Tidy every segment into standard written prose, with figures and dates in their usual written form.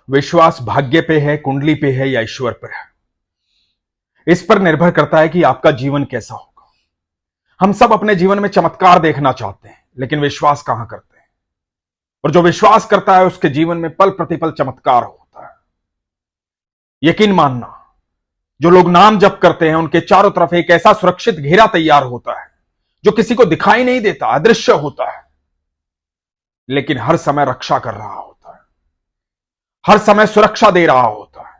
विश्वास भाग्य पे है, कुंडली पे है या ईश्वर पर है, इस पर निर्भर करता है कि आपका जीवन कैसा होगा। हम सब अपने जीवन में चमत्कार देखना चाहते हैं, लेकिन विश्वास कहां करते हैं। और जो विश्वास करता है उसके जीवन में पल प्रतिपल चमत्कार होता है। यकीन मानना, जो लोग नाम जप करते हैं उनके चारों तरफ एक ऐसा सुरक्षित घेरा तैयार होता है जो किसी को दिखाई नहीं देता, अदृश्य होता है, लेकिन हर समय रक्षा कर रहा होता है, हर समय सुरक्षा दे रहा होता है।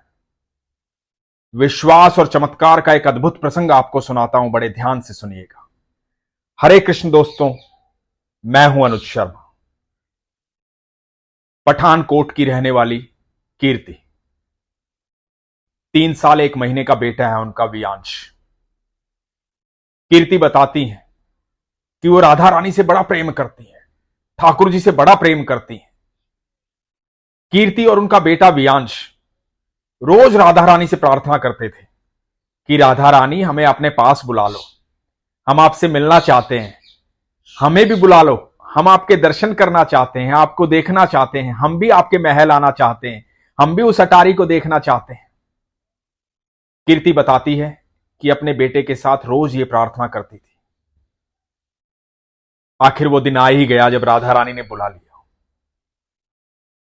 विश्वास और चमत्कार का एक अद्भुत प्रसंग आपको सुनाता हूं, बड़े ध्यान से सुनिएगा। हरे कृष्ण दोस्तों, मैं हूं अनुज शर्मा। पठानकोट की रहने वाली कीर्ति, 3 साल 1 महीने का बेटा है उनका वियांश। कीर्ति बताती हैं कि वो राधा रानी से बड़ा प्रेम करती है, ठाकुर जी से बड़ा प्रेम करती है। कीर्ति और उनका बेटा वियांश रोज राधा रानी से प्रार्थना करते थे कि राधा रानी हमें अपने पास बुला लो, हम आपसे मिलना चाहते हैं, हमें भी बुला लो, हम आपके दर्शन करना चाहते हैं, आपको देखना चाहते हैं, हम भी आपके महल आना चाहते हैं, हम भी उस अटारी को देखना चाहते हैं। कीर्ति बताती है कि अपने बेटे के साथ रोज ये प्रार्थना करती थी। आखिर वो दिन आ ही गया जब राधा रानी ने बुला लिया।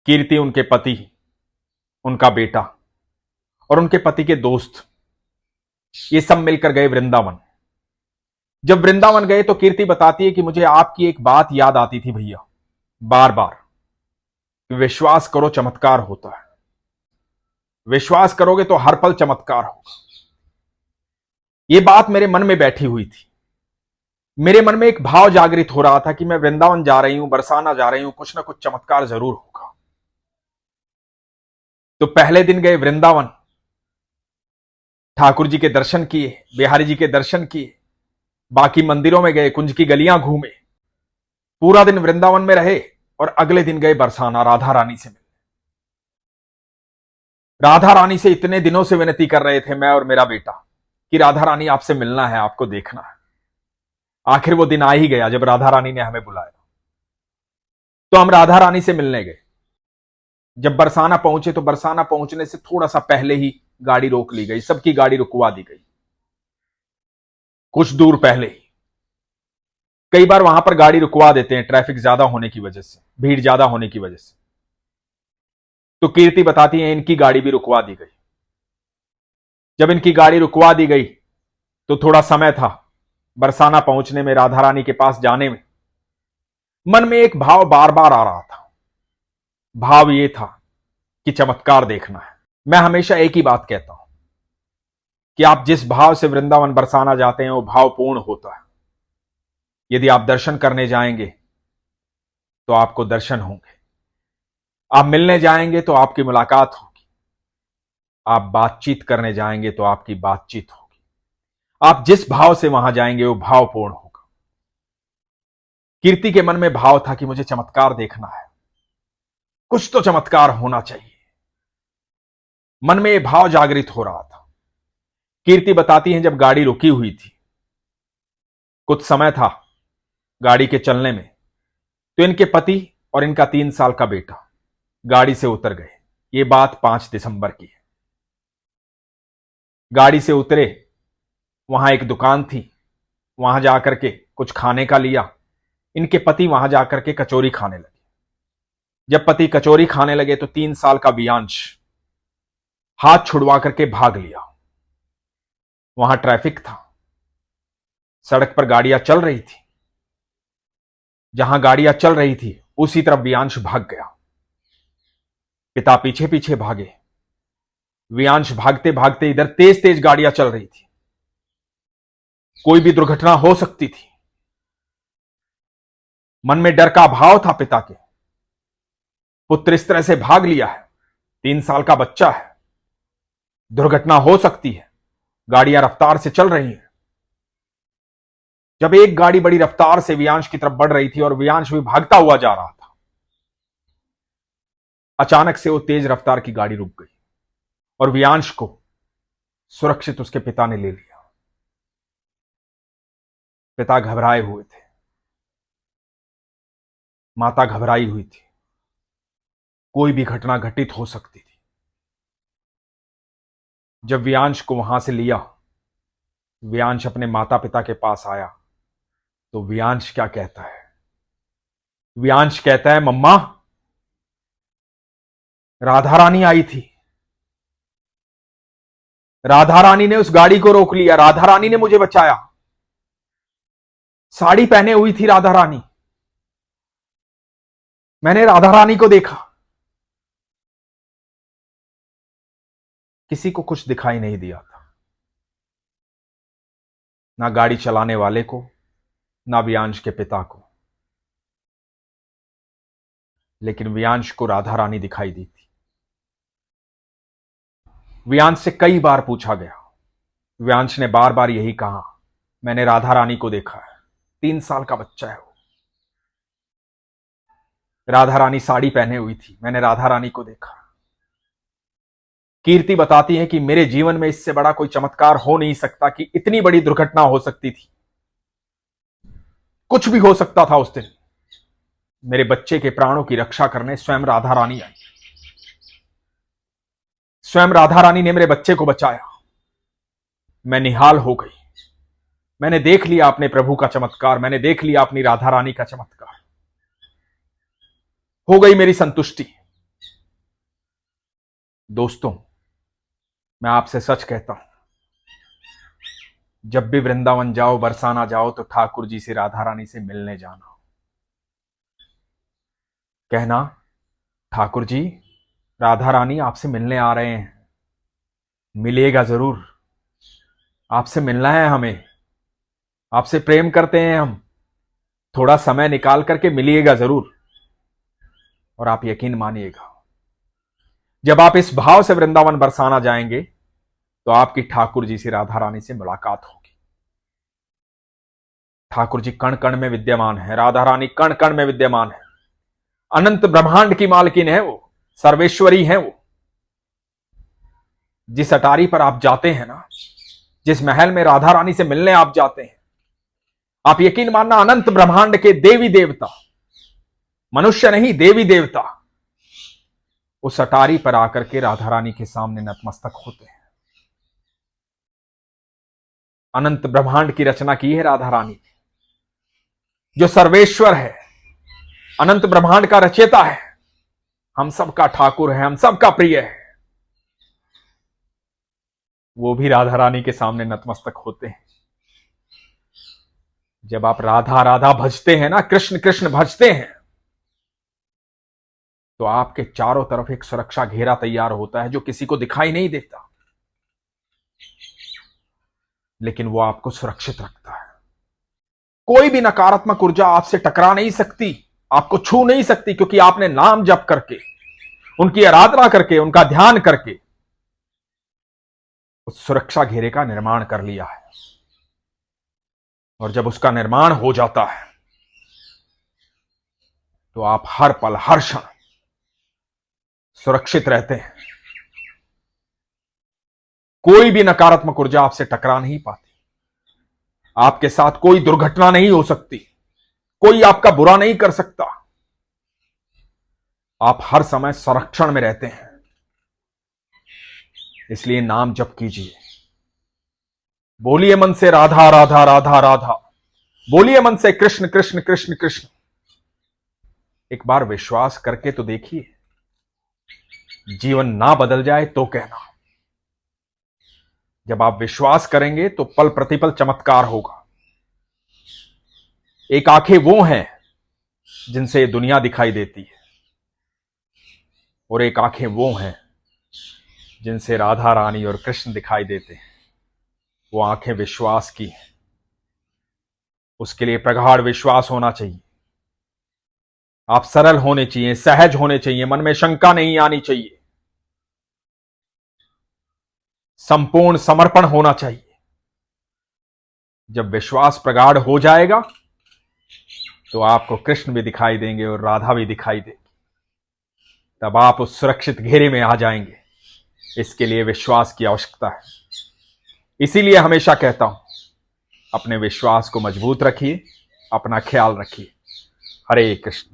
कीर्ति, उनके पति, उनका बेटा और उनके पति के दोस्त, ये सब मिलकर गए वृंदावन। जब वृंदावन गए तो कीर्ति बताती है कि मुझे आपकी एक बात याद आती थी भैया, बार बार, विश्वास करो चमत्कार होता है, विश्वास करोगे तो हर पल चमत्कार होगा। यह बात मेरे मन में बैठी हुई थी। मेरे मन में एक भाव जागृत हो रहा था कि मैं वृंदावन जा रही हूं, बरसाना जा रही हूं, कुछ ना कुछ चमत्कार जरूर होगा। तो पहले दिन गए वृंदावन, ठाकुर जी के दर्शन किए, बिहारी जी के दर्शन किए, बाकी मंदिरों में गए, कुंज की गलियां घूमे, पूरा दिन वृंदावन में रहे और अगले दिन गए बरसाना राधा रानी से मिलने। राधा रानी से इतने दिनों से विनती कर रहे थे मैं और मेरा बेटा कि राधा रानी आपसे मिलना है, आपको देखना है। आखिर वो दिन आ ही गया जब राधा रानी ने हमें बुलाया। तो हम राधा रानी से मिलने गए। जब बरसाना पहुंचे तो बरसाना पहुंचने से थोड़ा सा पहले ही गाड़ी रोक ली गई, सबकी गाड़ी रुकवा दी गई, कुछ दूर पहले ही। कई बार वहां पर गाड़ी रुकवा देते हैं ट्रैफिक ज्यादा होने की वजह से, भीड़ ज्यादा होने की वजह से। तो कीर्ति बताती है इनकी गाड़ी भी रुकवा दी गई। जब इनकी गाड़ी रुकवा दी गई तो थोड़ा समय था बरसाना पहुंचने में, राधा रानी के पास जाने में। मन में एक भाव बार बार आ रहा था। भाव यह था कि चमत्कार देखना है। मैं हमेशा एक ही बात कहता हूं कि आप जिस भाव से वृंदावन बरसाना जाते हैं वो भाव पूर्ण होता है। यदि आप दर्शन करने जाएंगे तो आपको दर्शन होंगे, आप मिलने जाएंगे तो आपकी मुलाकात होगी, आप बातचीत करने जाएंगे तो आपकी बातचीत होगी। आप जिस भाव से वहां जाएंगे वो भाव पूर्ण होगा। कीर्ति के मन में भाव था कि मुझे चमत्कार देखना है, कुछ तो चमत्कार होना चाहिए। मन में यह भाव जागृत हो रहा था। कीर्ति बताती है जब गाड़ी रुकी हुई थी, कुछ समय था गाड़ी के चलने में, तो इनके पति और इनका 3 साल का बेटा गाड़ी से उतर गए। ये बात 5 दिसंबर की है। गाड़ी से उतरे, वहां एक दुकान थी, वहां जाकर के कुछ खाने का लिया। इनके पति वहां जाकर के कचौरी खाने लगे। जब पति कचौरी खाने लगे तो 3 साल का वियांश हाथ छुड़वा करके भाग लिया। वहां ट्रैफिक था, सड़क पर गाड़ियां चल रही थी, जहां गाड़ियां चल रही थी उसी तरफ वियांश भाग गया। पिता पीछे पीछे भागे। वियांश भागते भागते, इधर तेज तेज गाड़ियां चल रही थी, कोई भी दुर्घटना हो सकती थी। मन में डर का भाव था पिता के, पुत्र इस तरह से भाग लिया है, 3 साल का बच्चा है, दुर्घटना हो सकती है, गाड़ियां रफ्तार से चल रही हैं। जब एक गाड़ी बड़ी रफ्तार से वियांश की तरफ बढ़ रही थी और वियांश भी भागता हुआ जा रहा था, अचानक से वो तेज रफ्तार की गाड़ी रुक गई और वियांश को सुरक्षित उसके पिता ने ले लिया। पिता घबराए हुए थे, माता घबराई हुई थी, कोई भी घटना घटित हो सकती थी। जब व्यांश को वहां से लिया, व्यांश अपने माता पिता के पास आया, तो व्यांश क्या कहता है? व्यांश कहता है, मम्मा, राधा रानी आई थी। राधा रानी ने उस गाड़ी को रोक लिया, राधा रानी ने मुझे बचाया। साड़ी पहने हुई थी राधा रानी, मैंने राधा रानी को देखा। किसी को कुछ दिखाई नहीं दिया था, ना गाड़ी चलाने वाले को, ना व्यांश के पिता को, लेकिन व्यांश को राधा रानी दिखाई दी थी। व्यांश से कई बार पूछा गया, व्यांश ने बार बार यही कहा, मैंने राधा रानी को देखा है। 3 साल का बच्चा है वो। राधा रानी साड़ी पहने हुई थी, मैंने राधा रानी को देखा। कीर्ति बताती है कि मेरे जीवन में इससे बड़ा कोई चमत्कार हो नहीं सकता कि इतनी बड़ी दुर्घटना हो सकती थी। कुछ भी हो सकता था उस दिन। मेरे बच्चे के प्राणों की रक्षा करने स्वयं राधा रानी आई। स्वयं राधा रानी ने मेरे बच्चे को बचाया। मैं निहाल हो गई। मैंने देख लिया अपने प्रभु का चमत्कार, मैंने देख लिया अपनी राधा रानी का चमत्कार। हो गई मेरी संतुष्टि। दोस्तों, मैं आपसे सच कहता हूं, जब भी वृंदावन जाओ, बरसाना जाओ, तो ठाकुर जी से, राधा रानी से मिलने जाना। कहना, ठाकुर जी, राधा रानी आपसे मिलने आ रहे हैं, मिलिएगा जरूर। आपसे मिलना है हमें, आपसे प्रेम करते हैं हम, थोड़ा समय निकाल करके मिलिएगा जरूर। और आप यकीन मानिएगा, जब आप इस भाव से वृंदावन बरसाना जाएंगे तो आपकी ठाकुर जी से, राधा रानी से मुलाकात होगी। ठाकुर जी कण कण में विद्यमान है, राधा रानी कण कण में विद्यमान है। अनंत ब्रह्मांड की मालकिन है वो, सर्वेश्वरी है वो। जिस अटारी पर आप जाते हैं ना, जिस महल में राधा रानी से मिलने आप जाते हैं, आप यकीन मानना, अनंत ब्रह्मांड के देवी देवता, मनुष्य नहीं देवी देवता, उस अटारी पर आकर के राधा रानी के सामने नतमस्तक होते हैं। अनंत ब्रह्मांड की रचना की है राधा रानी ने, जो सर्वेश्वर है, अनंत ब्रह्मांड का रचयिता है, हम सबका ठाकुर है, हम सबका प्रिय है। वो भी राधा रानी के सामने नतमस्तक होते हैं। जब आप राधा राधा भजते हैं ना, कृष्ण कृष्ण भजते हैं, तो आपके चारों तरफ एक सुरक्षा घेरा तैयार होता है जो किसी को दिखाई नहीं देता, लेकिन वो आपको सुरक्षित रखता है। कोई भी नकारात्मक ऊर्जा आपसे टकरा नहीं सकती, आपको छू नहीं सकती, क्योंकि आपने नाम जप करके, उनकी आराधना करके, उनका ध्यान करके उस सुरक्षा घेरे का निर्माण कर लिया है। और जब उसका निर्माण हो जाता है तो आप हर पल, हर क्षण सुरक्षित रहते हैं। कोई भी नकारात्मक ऊर्जा आपसे टकरा नहीं पाती, आपके साथ कोई दुर्घटना नहीं हो सकती, कोई आपका बुरा नहीं कर सकता। आप हर समय संरक्षण में रहते हैं। इसलिए नाम जप कीजिए, बोलिए मन से राधा राधा राधा राधा, बोलिए मन से कृष्ण कृष्ण कृष्ण कृष्ण। एक बार विश्वास करके तो देखिए, जीवन ना बदल जाए तो कहना। जब आप विश्वास करेंगे तो पल प्रतिपल चमत्कार होगा। एक आंखें वो हैं जिनसे दुनिया दिखाई देती है, और एक आंखें वो हैं जिनसे राधा रानी और कृष्ण दिखाई देते हैं। वो आंखें विश्वास की हैं। उसके लिए प्रगाढ़ विश्वास होना चाहिए। आप सरल होने चाहिए, सहज होने चाहिए, मन में शंका नहीं आनी चाहिए, संपूर्ण समर्पण होना चाहिए। जब विश्वास प्रगाढ़ हो जाएगा तो आपको कृष्ण भी दिखाई देंगे और राधा भी दिखाई देगी। तब आप उस सुरक्षित घेरे में आ जाएंगे। इसके लिए विश्वास की आवश्यकता है। इसीलिए हमेशा कहता हूं, अपने विश्वास को मजबूत रखिए, अपना ख्याल रखिए। हरे कृष्ण।